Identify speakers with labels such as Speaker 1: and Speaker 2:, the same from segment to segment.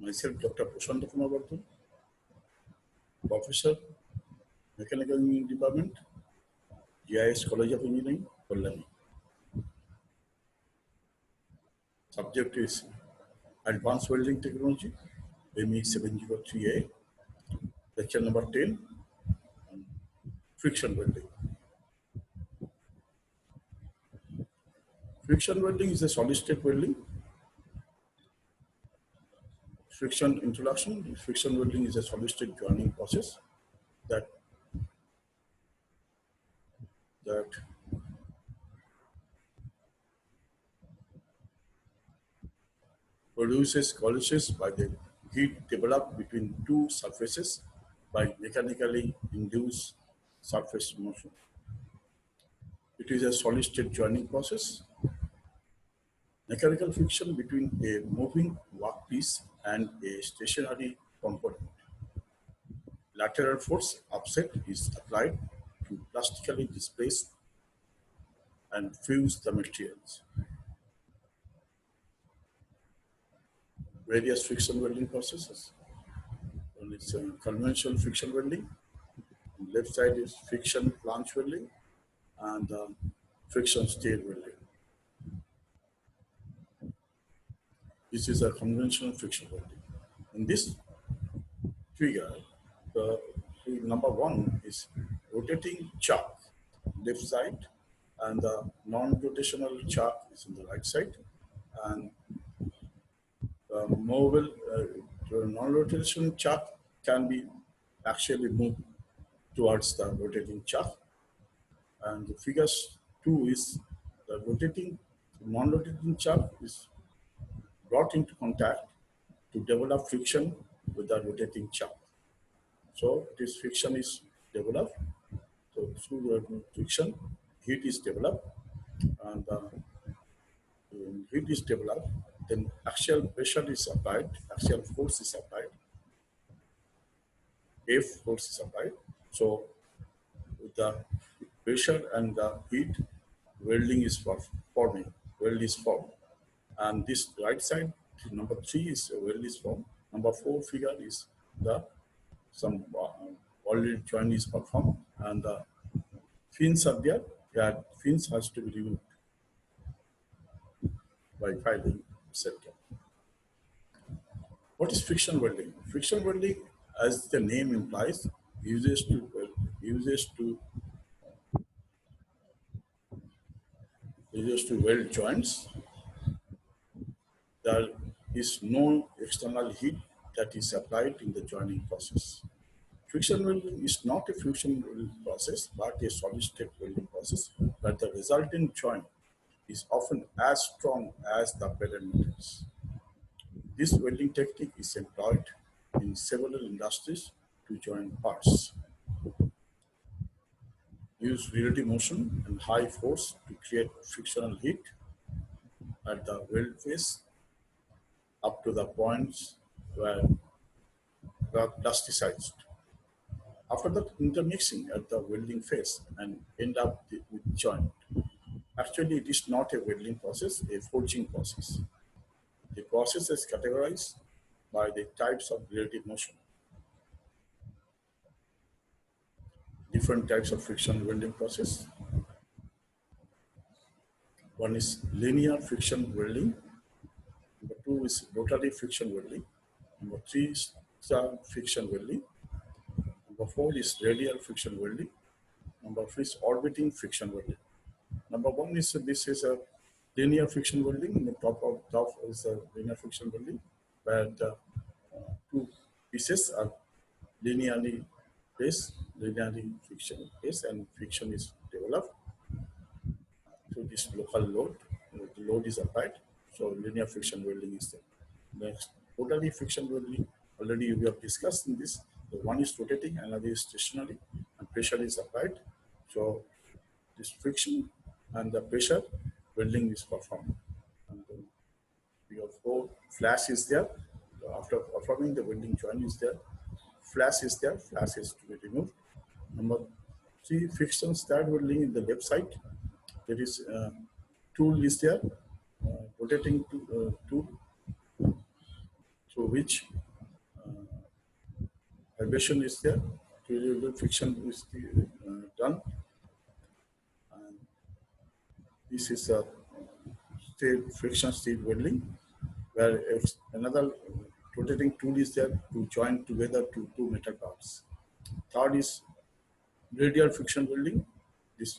Speaker 1: Myself, Dr. Prashant Kumar Bardhan, Professor, Mechanical Engineering Department, GIS College of Engineering, Kollam. Subject is Advanced Welding Technology, ME 703A, lecture number 10, Friction Welding. Friction welding is a solid state welding. Friction introduction. Friction welding is a solid state joining process that collisions by the heat developed between two surfaces by mechanically induced surface motion. It is a solid state joining process. Mechanical friction between a moving workpiece and a stationary component. Lateral force offset is applied to plastically displace and fuse the materials. Various friction welding processes. One is conventional friction welding. On the left side is friction flange welding and friction stir welding. This is a conventional friction welding. In this figure, the number one is rotating chuck, left side, and the non-rotational chuck is on the right side, and mobile non-rotational chuck can be actually moved towards the rotating chuck. And the figures 2 is the non-rotating chuck is brought into contact to develop friction with the rotating chuck. So this friction is developed. So through the friction, heat is developed, and heat is developed. Then axial pressure is applied, axial force is applied, F force is applied. So with the pressure and the heat, welding is forming. Weld is formed, and this right side, number 3 is weld is formed. Number 4 figure is the some welded joint is performed, and the fins are there. That fins has to be removed by filing, etc. What is friction welding? Friction welding, as the name implies, uses to weld joints. There is no external heat that is applied in the joining process. Friction welding is not a friction welding process, but a solid state welding process, but the resultant joint is often as strong as the pellet metals. This welding technique is employed in several industries to join parts. Use relative motion and high force to create frictional heat at the weld face up to the points where plasticized. After that, intermixing at the welding face and end up with joint. Actually, it is not a welding process, a forging process. The process is categorized by the types of relative motion. Different types of friction welding process. One is linear friction welding. Number 2 is rotary friction welding. Number 3 is star friction welding. Number 4 is radial friction welding. Number 5 is orbiting friction welding. Number 1 is this is a linear friction welding. In the top is a linear friction welding, where the two pieces are linearly placed, linearly friction placed, and friction is developed through this local load. The load is applied, so linear friction welding is there. Next, rotary friction welding. Already we have discussed in this. The one is rotating, another is stationary, and pressure is applied. So this friction and the pressure welding is performed. And we have 4 flash is there. After performing the welding joint is there. Flash is there. Flash is to be removed. Number 3, friction stirred welding in the left side. There is tool is there, rotating tool. through which vibration is there, variable friction is done. And this is a friction state welding, where if another rotating tool is there to join together two metal parts. Third is radial friction welding. This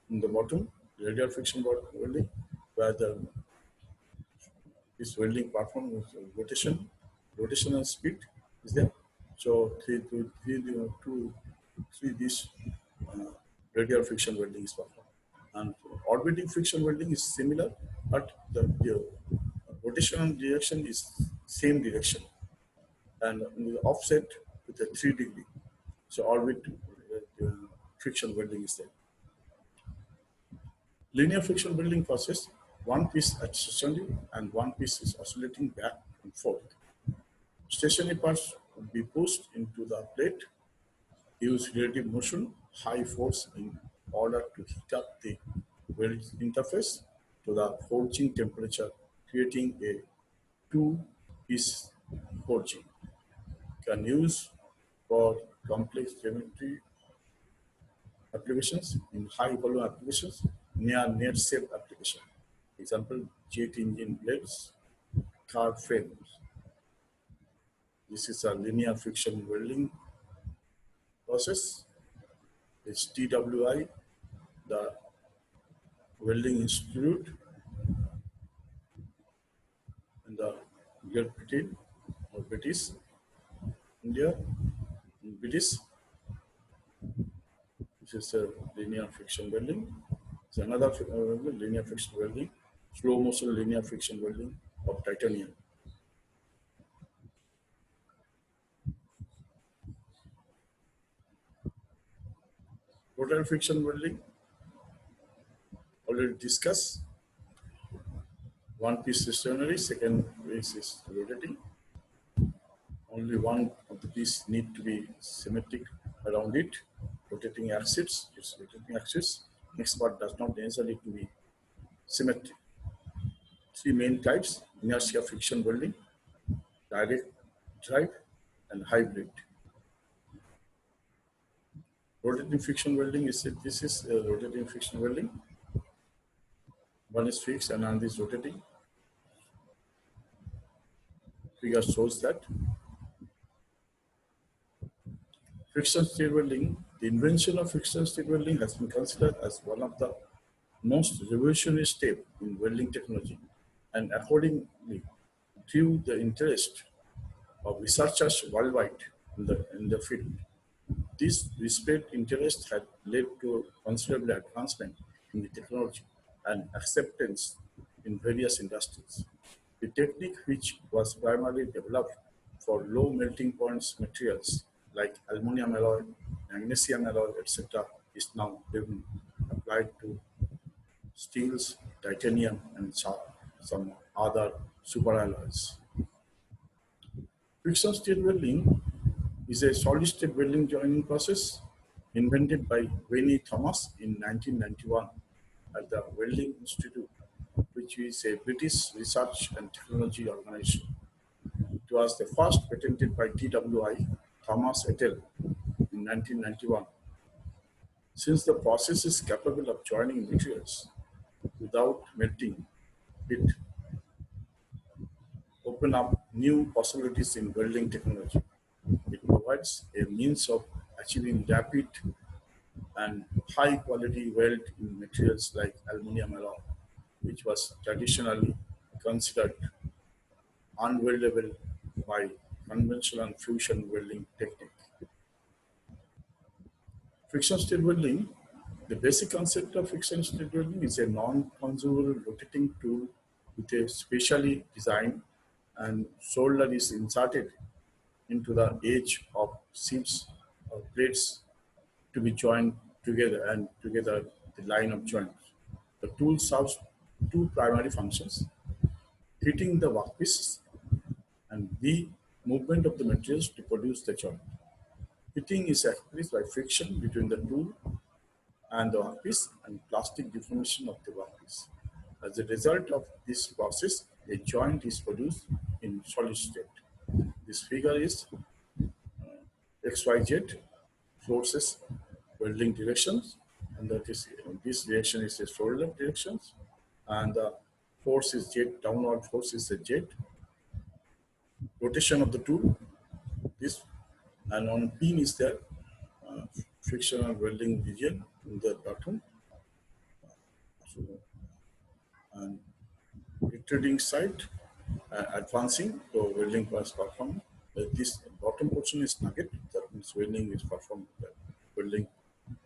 Speaker 1: in the bottom, radial friction welding, where the this welding platform with rotational speed is there. So three this uh, radial friction welding is performed. And orbiting friction welding is similar, but the rotational direction is same direction and offset with a 3 degree. So orbit friction welding is there. Linear friction welding process, one piece at stationary and one piece is oscillating back and forth. Stationary parts will be pushed into the plate, use relative motion, high force in order to heat up the weld interface to the forging temperature, creating a two-piece forging. Can use for complex geometry applications, in high volume applications, near net shape application. Example, jet engine blades, car frames. This is a linear friction welding process. It's TWI, the Welding Institute in the Great Britain or British India, in British. This is a linear friction welding. It's another linear friction welding, slow motion linear friction welding of titanium. Rotary friction welding, already discussed. One piece is stationary, second piece is rotating. Only one of the piece need to be symmetric around it. Rotating axis, it's rotating axis. Next part does not necessarily to be symmetric. Three main types: inertia friction welding, direct drive, and hybrid. Rotating friction welding is this is rotating friction welding. One is fixed and another is rotating. Figure shows that friction stir welding, the invention of friction stir welding has been considered as one of the most revolutionary steps in welding technology, and accordingly drew the interest of researchers worldwide in the field. This widespread interest had led to considerable advancement in the technology and acceptance in various industries. The technique, which was primarily developed for low melting points materials like aluminum alloy, magnesium alloy, etc., is now being applied to steels, titanium, and some other superalloys. Friction stir welding is a solid-state welding joining process invented by Wayne Thomas in 1991 at the Welding Institute, which is a British research and technology organization. It was the first patented by TWI, Thomas et al. In 1991. Since the process is capable of joining materials without melting, it opens up new possibilities in welding technology. It provides a means of achieving rapid and high quality weld in materials like aluminum alloy, which was traditionally considered unweldable by conventional fusion welding technique. Friction stir welding, the basic concept of friction stir welding is a non-consumable rotating tool with a specially designed and solder is inserted into the edge of sheets or plates to be joined together and together the line of joints. The tool serves two primary functions: heating the workpiece and the movement of the materials to produce the joint. Heating is accomplished by friction between the tool and the workpiece and plastic deformation of the workpiece. As a result of this process, a joint is produced in solid state. This figure is XYZ forces welding directions, and that is this direction is a shoulder directions, and the force is Z, downward force is a Z. Rotation of the tool, this, and on pin is there uh, frictional welding region in the bottom. So, and retreating side, advancing, so welding was performed. This bottom portion is nugget, that means welding is performed, the welding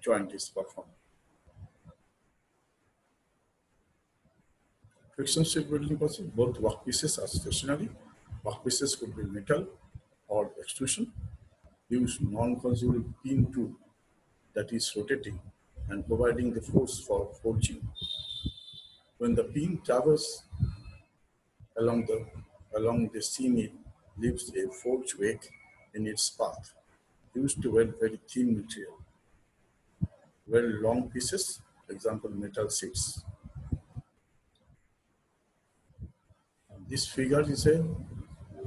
Speaker 1: joint is performed. Friction state welding process, both workpieces are stationary. Workpieces could be metal or extrusion. Use non-consumable pin tool that is rotating and providing the force for forging. When the pin travels along the seam, it leaves a forge wake in its path, used to weld very thin material. Weld long pieces, example metal sheets. This figure is a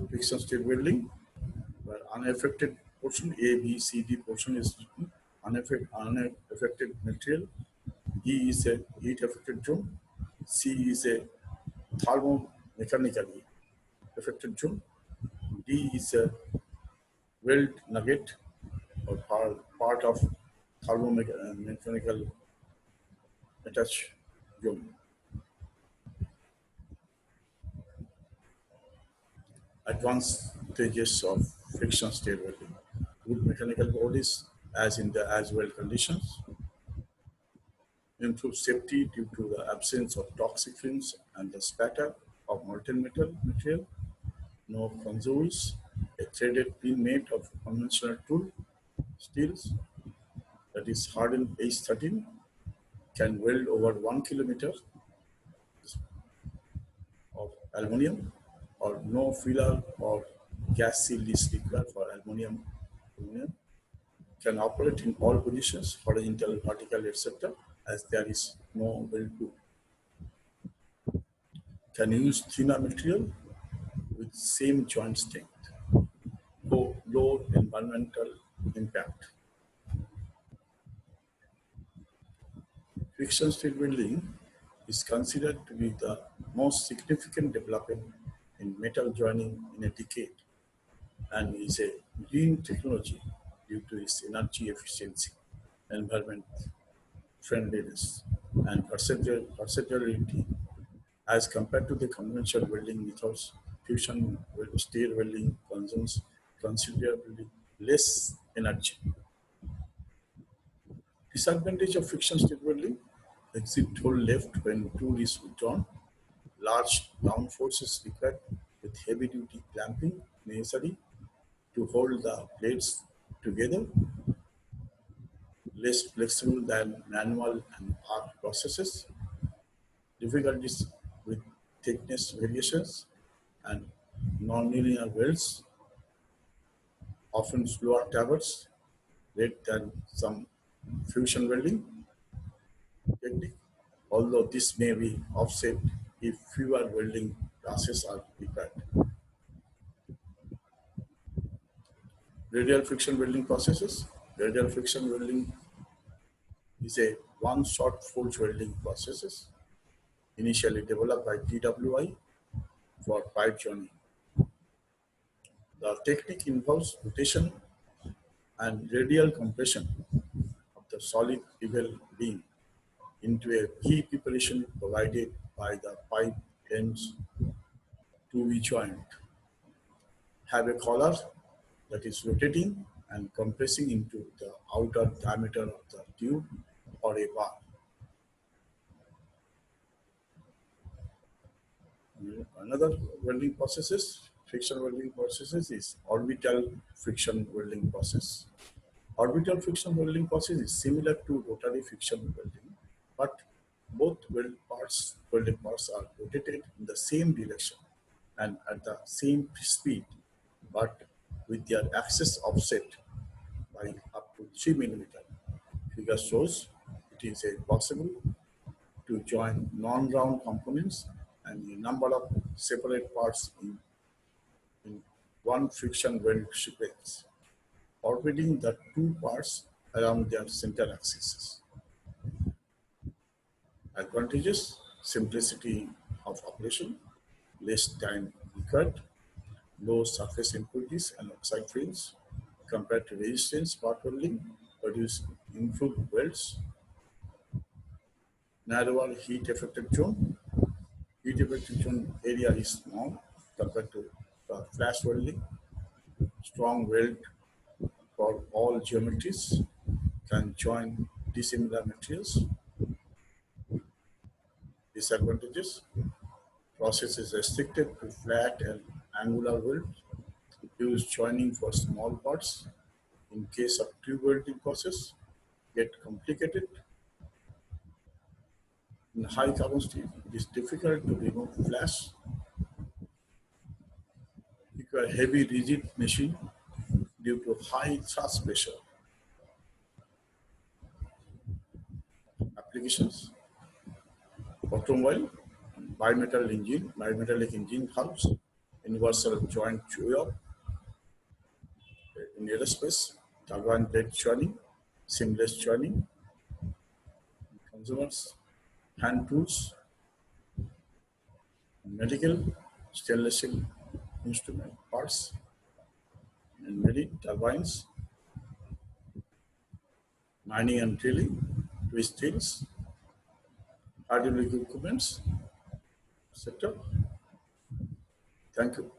Speaker 1: friction state welding where unaffected portion A, B, C, D portion is unaffected material. E is a heat affected zone. C is a thermomechanically affected zone. D is a weld nugget or part of thermomechanical attached zone. Advantages of friction state welding. Good mechanical bodies as in the as well conditions. Improve safety due to the absence of toxic fumes and the spatter of molten metal material. No consoles. A threaded pin made of conventional tool steels that is hardened H13 can weld over 1 kilometer of aluminum, or no filler or gas seal is required for aluminum. Can operate in all positions, horizontal, vertical, etc., as there is no weld tool. Can use thinner material with same joint strength. Low environmental impact. Friction state welding is considered to be the most significant development in metal joining in a decade, and is a green technology due to its energy efficiency, environment friendliness, and versatility as compared to the conventional welding methods. Fusion state welding consumes considerably less energy. Disadvantage of friction state welding: exit hole left when tool is withdrawn, large downforce is required with heavy duty clamping necessary to hold the blades together, less flexible than manual and arc processes, difficulties with thickness variations and nonlinear welds, often slower tappers rate than some fusion welding technique, although this may be offset if fewer welding passes are required. Radial friction welding processes. Radial friction welding is a one-shot forge welding processes initially developed by TWI for pipe joining. The technique involves rotation and radial compression of the solid bevel beam into a key preparation provided by the pipe ends to be joined. Have a collar that is rotating and compressing into the outer diameter of the tube or a bar. Another welding processes, friction welding processes, is orbital friction welding process. Orbital friction welding process is similar to rotary friction welding, but both welded parts are rotated in the same direction and at the same speed, but with their axis offset by up to 3 millimeter. Figure shows it is possible to join non-round components and a number of separate parts in one friction weld sequence, orbiting the two parts around their center axes. Advantages: simplicity of operation, less time required, low surface impurities and oxide fields compared to resistance part welding, produce improved welds, narrower heat effective zone. Heat effective zone area is small compared to flash welding. Strong weld for all geometries, can join dissimilar materials. Disadvantages: process is restricted to flat and angular weld. Use joining for small parts. In case of tube welding process, get complicated. In high carbon steel, it is difficult to remove flash, require heavy rigid machine due to high thrust pressure. Applications: automobile, bimetallic engine hulls, universal joint job. In aerospace, turbine blade joining, seamless joining. Consumers, hand tools. Medical, stainless steel instrument parts. And marine turbines, mining and drilling, twist steels, hydraulic equipments, etc. Thank you.